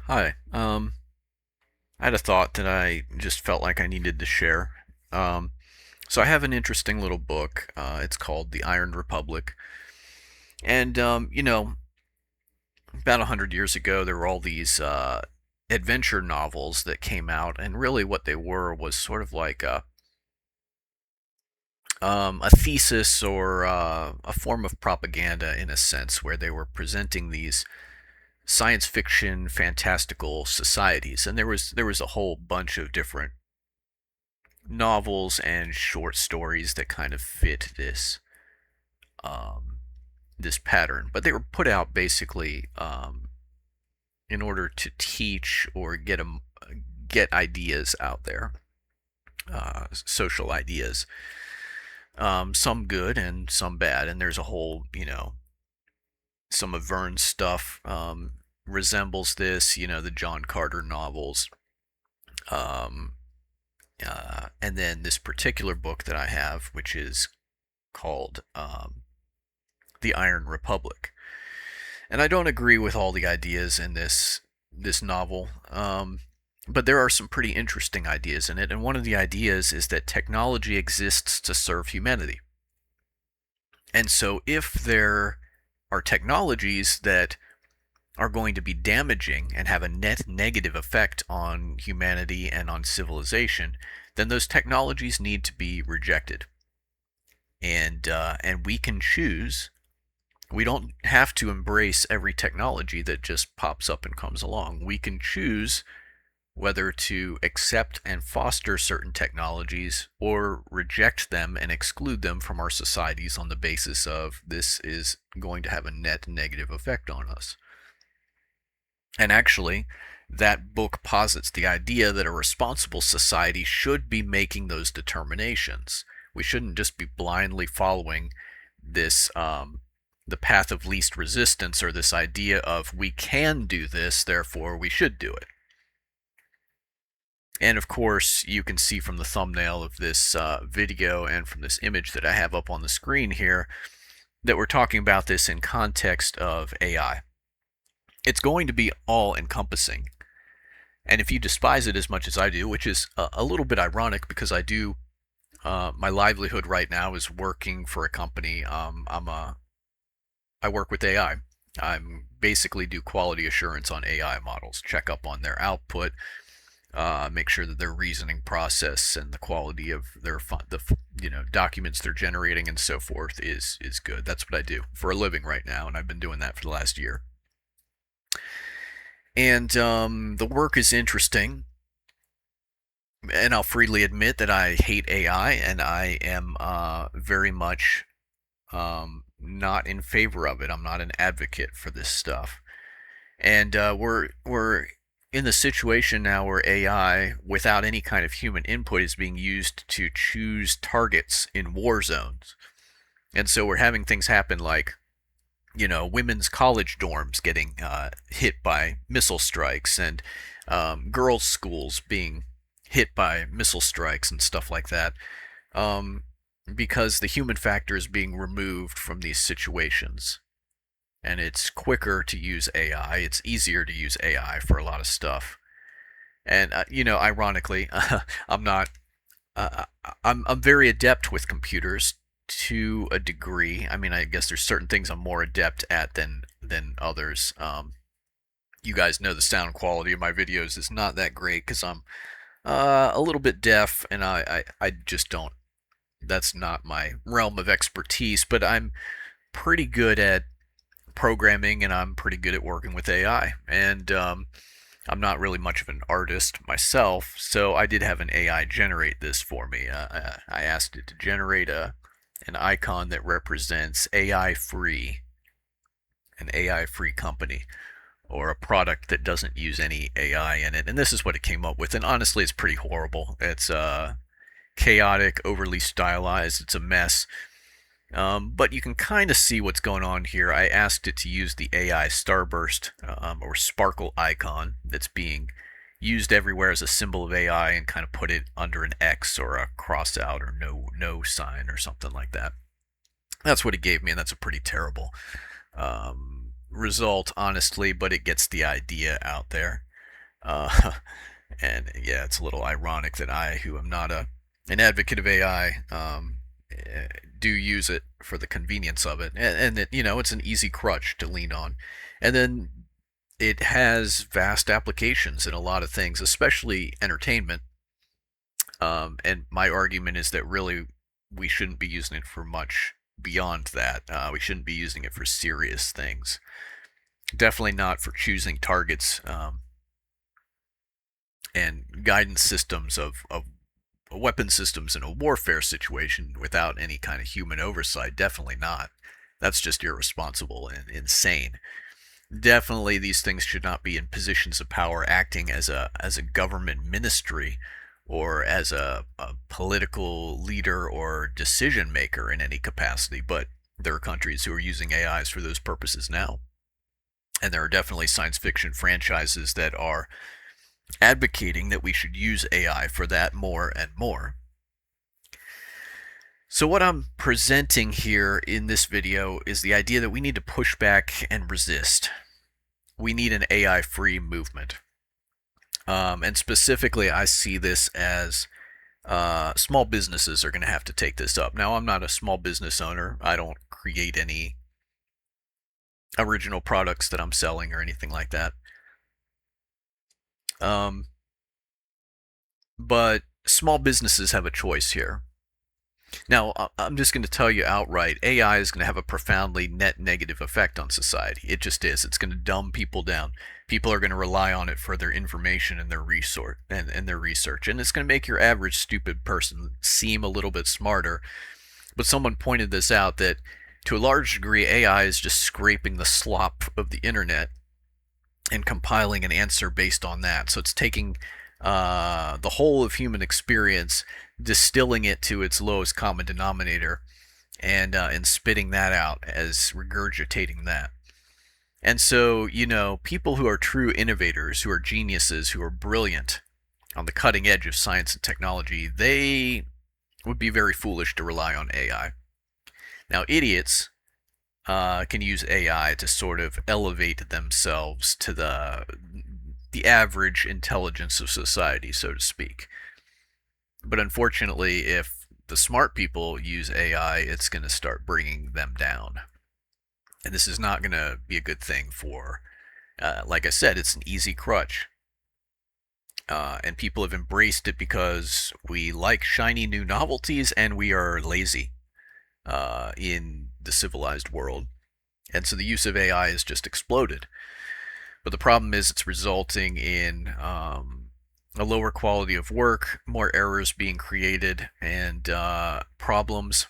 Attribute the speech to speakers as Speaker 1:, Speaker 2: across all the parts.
Speaker 1: Hi. I had a thought that I just felt like I needed to share. Um, so I have an interesting little book. It's called The Iron Republic, and about 100 years ago, there were all these adventure novels that came out, and really what they were was sort of like a thesis or a form of propaganda in a sense, where they were presenting these science fiction fantastical societies, and there was a whole bunch of different novels and short stories that kind of fit um, this pattern, but they were put out basically in order to teach or get ideas out there, social ideas, some good and some bad. And there's a whole, some of Verne's stuff resembles this, the John Carter novels. Um, and then this particular book that I have, which is called The Iron Republic. And I don't agree with all the ideas in this novel, but there are some pretty interesting ideas in it. And one of the ideas is that technology exists to serve humanity. And so, if there are technologies that are going to be damaging and have a net negative effect on humanity and on civilization, then those technologies need to be rejected. And we can choose. We don't have to embrace every technology that just pops up and comes along. We can choose whether to accept and foster certain technologies or reject them and exclude them from our societies on the basis of this is going to have a net negative effect on us. And actually, that book posits the idea that a responsible society should be making those determinations. We shouldn't just be blindly following this the path of least resistance, or this idea of we can do this, therefore we should do it. And of course, you can see from the thumbnail of this video and from this image that I have up on the screen here that we're talking about this in context of AI. It's going to be all encompassing. And if you despise it as much as I do, which is a little bit ironic because my livelihood right now is working for a company. I work with AI. I basically do quality assurance on AI models, check up on their output, make sure that their reasoning process and the quality of the documents they're generating and so forth is good. That's what I do for a living right now, and I've been doing that for the last year. And the work is interesting, and I'll freely admit that I hate AI, and I am very much not in favor of it. I'm not an advocate for this stuff. And we're in the situation now where AI, without any kind of human input, is being used to choose targets in war zones. And so we're having things happen like, women's college dorms getting hit by missile strikes, and girls' schools being hit by missile strikes and stuff like that, um, because the human factor is being removed from these situations. And it's quicker to use AI. It's easier to use AI for a lot of stuff. And ironically, I'm not. I'm very adept with computers to a degree. I mean, I guess there's certain things I'm more adept at than others. You guys know the sound quality of my videos is not that great because I'm a little bit deaf, and I just don't. That's not my realm of expertise. But I'm pretty good at programming, and I'm pretty good at working with AI. And I'm not really much of an artist myself, so I did have an AI generate this for me. I asked it to generate an icon that represents AI free, an AI free company, or a product that doesn't use any AI in it. And this is what it came up with. And honestly, it's pretty horrible. It's chaotic, overly stylized. It's a mess. But you can kind of see what's going on here. I asked it to use the AI starburst or sparkle icon that's being used everywhere as a symbol of AI, and kind of put it under an X or a cross out or no sign or something like that. That's what it gave me, and that's a pretty terrible result, honestly, but it gets the idea out there. Uh, and yeah, it's a little ironic that I, who am not an advocate of AI, do use it for the convenience of it, and it, it's an easy crutch to lean on, and then it has vast applications in a lot of things, especially entertainment. And my argument is that really we shouldn't be using it for much beyond that. We shouldn't be using it for serious things. Definitely not for choosing targets, and guidance systems of weapon systems in a warfare situation without any kind of human oversight. Definitely not. That's just irresponsible and insane. Definitely, these things should not be in positions of power acting as a government ministry or as a political leader or decision maker in any capacity. But there are countries who are using AIs for those purposes now. And there are definitely science fiction franchises that are advocating that we should use AI for that more and more. So what I'm presenting here in this video is the idea that we need to push back and resist. We need an AI-free movement. And specifically, I see this as small businesses are going to have to take this up. Now, I'm not a small business owner. I don't create any original products that I'm selling or anything like that. But small businesses have a choice here. Now, I'm just going to tell you outright, AI is going to have a profoundly net negative effect on society. It just is. It's going to dumb people down. People are going to rely on it for their information and their research, and their research. And it's going to make your average stupid person seem a little bit smarter. But someone pointed this out, that to a large degree, AI is just scraping the slop of the internet and compiling an answer based on that. So it's taking the whole of human experience, distilling it to its lowest common denominator, and spitting that out as regurgitating that. And so, people who are true innovators, who are geniuses, who are brilliant on the cutting edge of science and technology, they would be very foolish to rely on AI. Now, idiots can use AI to sort of elevate themselves to the average intelligence of society, so to speak. But unfortunately, if the smart people use AI, it's going to start bringing them down. And this is not going to be a good thing for, like I said, it's an easy crutch. And people have embraced it because we like shiny new novelties and we are lazy in the civilized world. And so the use of AI has just exploded. But the problem is it's resulting in a lower quality of work, more errors being created, and problems.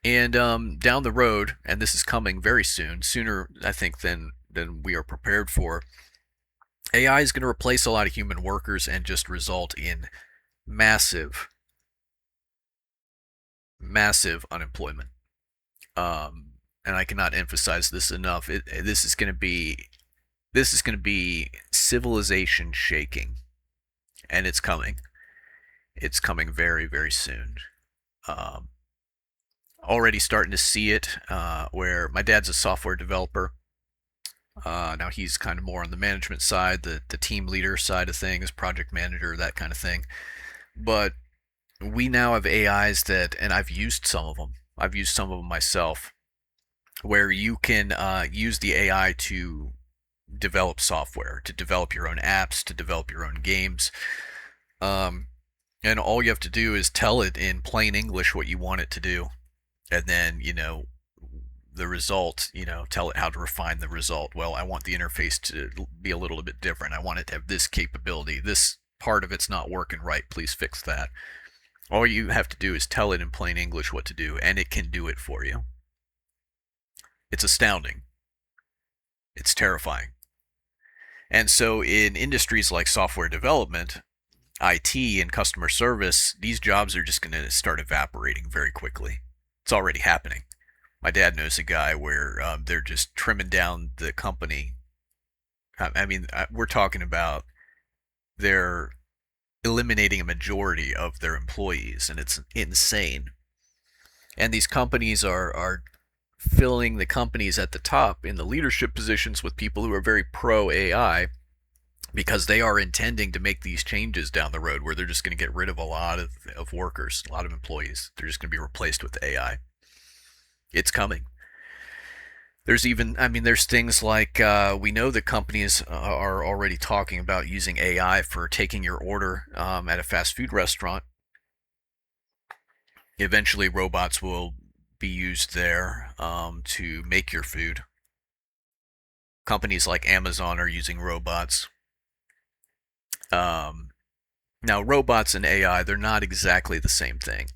Speaker 1: And down the road, and this is coming very soon, sooner I think than we are prepared for, AI is going to replace a lot of human workers and just result in massive, massive unemployment. And I cannot emphasize this enough. This is going to be civilization shaking, and it's coming. It's coming very, very soon. Already starting to see it, where my dad's a software developer. Now he's kind of more on the management side, the team leader side of things, project manager, that kind of thing. But we now have AIs that, and I've used some of them. I've used some of them myself, where you can use the AI to develop software, to develop your own apps, to develop your own games. And all you have to do is tell it in plain English what you want it to do. And then, the result, tell it how to refine the result. Well, I want the interface to be a little bit different. I want it to have this capability. This part of it's not working right. Please fix that. All you have to do is tell it in plain English what to do, and it can do it for you. It's astounding. It's terrifying. And so in industries like software development, IT, and customer service, these jobs are just going to start evaporating very quickly. It's already happening. My dad knows a guy where they're just trimming down the company. I mean, we're talking about they're eliminating a majority of their employees, and it's insane. And these companies are filling the companies at the top in the leadership positions with people who are very pro AI, because they are intending to make these changes down the road where they're just going to get rid of a lot of workers, a lot of employees. They're just going to be replaced with AI. It's coming. There's even, I mean, there's things like we know that companies are already talking about using AI for taking your order at a fast food restaurant. Eventually, robots will be used there to make your food. Companies like Amazon are using robots. Now, robots and AI, they're not exactly the same thing.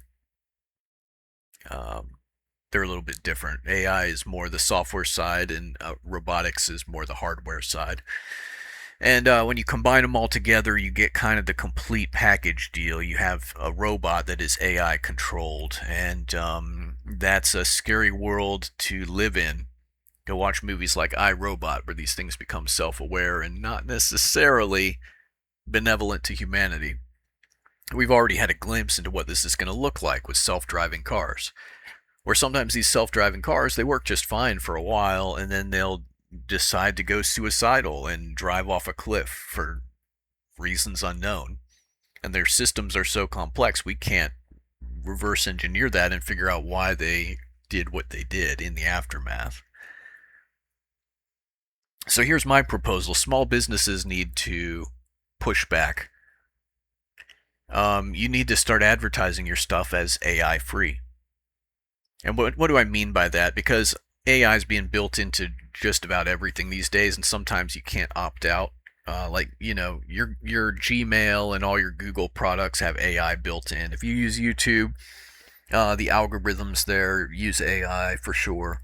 Speaker 1: They're a little bit different. AI is more the software side, and robotics is more the hardware side. And when you combine them all together, you get kind of the complete package deal. You have a robot that is AI controlled, and that's a scary world to live in. To watch movies like I, Robot, where these things become self-aware and not necessarily benevolent to humanity. We've already had a glimpse into what this is going to look like with self-driving cars, where sometimes these self-driving cars, they work just fine for a while, and then they'll decide to go suicidal and drive off a cliff for reasons unknown. And their systems are so complex, we can't reverse engineer that and figure out why they did what they did in the aftermath. So here's my proposal. Small businesses need to push back. You need to start advertising your stuff as AI free. And what do I mean by that? Because AI is being built into just about everything these days, and sometimes you can't opt out. Like, you know, your Gmail and all your Google products have AI built in. If you use YouTube, the algorithms there use AI for sure.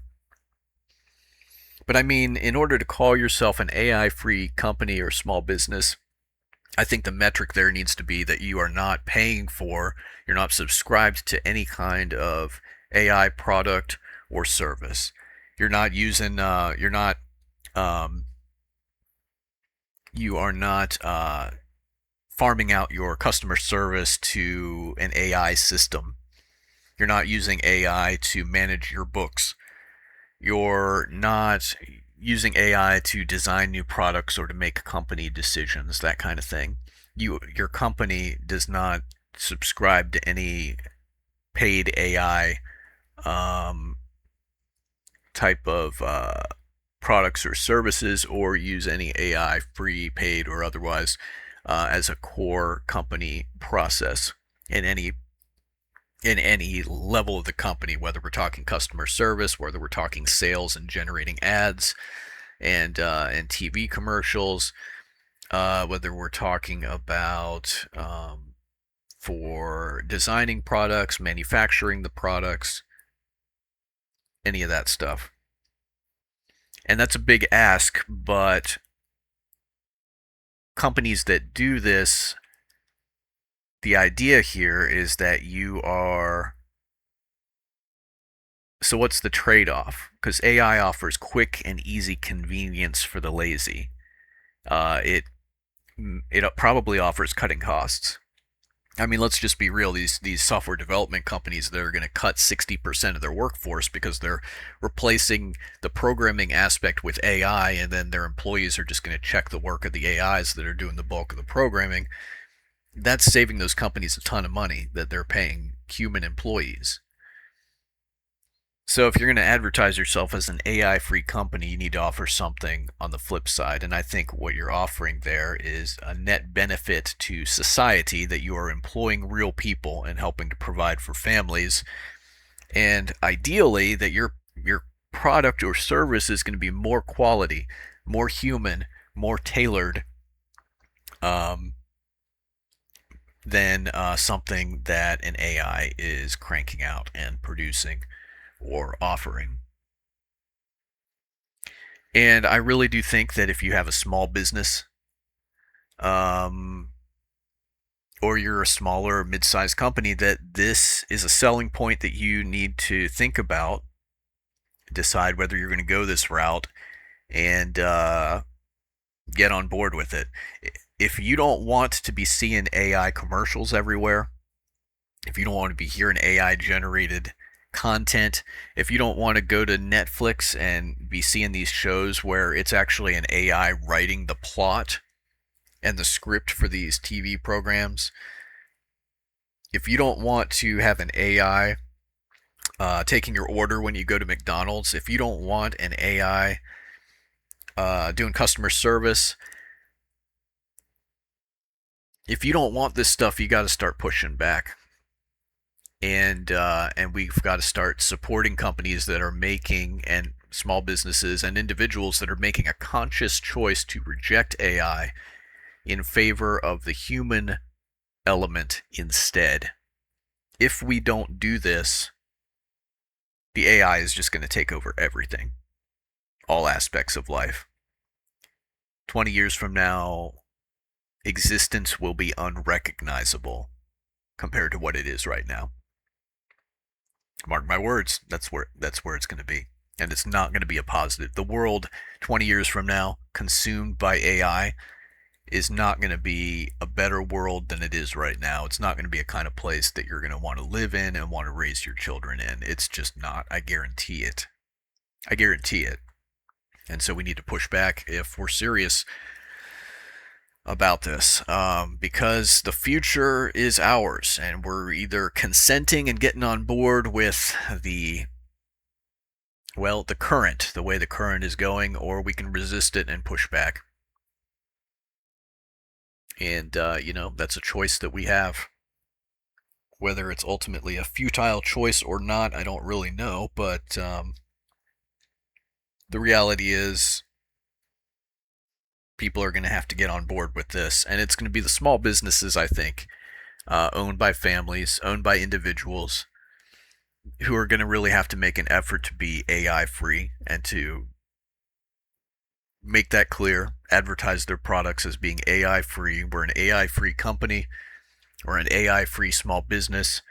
Speaker 1: But I mean, in order to call yourself an AI-free company or small business, I think the metric there needs to be that you are not paying for, you're not subscribed to any kind of AI product or service. You're not using, you are not farming out your customer service to an AI system. You're not using AI to manage your books. You're not using AI to design new products or to make company decisions, that kind of thing. Your company does not subscribe to any paid AI type of products or services, or use any AI, free, paid, or otherwise, as a core company process in any level of the company, whether we're talking customer service, whether we're talking sales and generating ads and TV commercials, whether we're talking about for designing products, manufacturing the products, any of that stuff. And that's a big ask, but companies that do this, the idea here is that you are. So, what's the trade off? Because AI offers quick and easy convenience for the lazy. It probably offers cutting costs. I mean, let's just be real. These software development companies, they're going to cut 60% of their workforce because they're replacing the programming aspect with AI, and then their employees are just going to check the work of the AIs that are doing the bulk of the programming. That's saving those companies a ton of money that they're paying human employees. So if you're going to advertise yourself as an AI-free company, you need to offer something on the flip side. And I think what you're offering there is a net benefit to society, that you are employing real people and helping to provide for families. And ideally, that your product or service is going to be more quality, more human, more tailored than something that an AI is cranking out and producing or offering. And I really do think that if you have a small business, or you're a smaller mid-sized company, that this is a selling point that you need to think about, decide whether you're going to go this route, and get on board with it. If you don't want to be seeing AI commercials everywhere, if you don't want to be hearing AI generated content, if you don't want to go to Netflix and be seeing these shows where it's actually an AI writing the plot and the script for these TV programs, if you don't want to have an AI taking your order when you go to McDonald's, if you don't want an AI doing customer service, if you don't want this stuff, you got to start pushing back. And we've got to start supporting companies that are making, and small businesses and individuals that are making a conscious choice to reject AI in favor of the human element instead. If we don't do this, the AI is just going to take over everything, all aspects of life. 20 years from now, existence will be unrecognizable compared to what it is right now. Mark my words, that's where it's going to be. And it's not going to be a positive. The world 20 years from now, consumed by AI, is not going to be a better world than it is right now. It's not going to be a kind of place that you're going to want to live in and want to raise your children in. It's just not. I guarantee it. I guarantee it. And so we need to push back if we're serious about this, because the future is ours, and we're either consenting and getting on board with the current, the way the current is going, or we can resist it and push back. And that's a choice that we have. Whether it's ultimately a futile choice or not, I don't really know, but the reality is people are going to have to get on board with this, and it's going to be the small businesses, I think, owned by families, owned by individuals, who are going to really have to make an effort to be AI free and to make that clear, advertise their products as being AI free. We're an AI free company, or an AI free small business.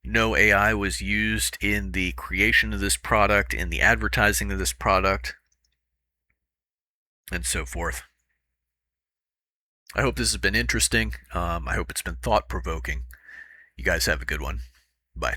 Speaker 1: No AI was used in the creation of this product, in the advertising of this product, and so forth. I hope this has been interesting. I hope it's been thought-provoking. You guys have a good one. Bye.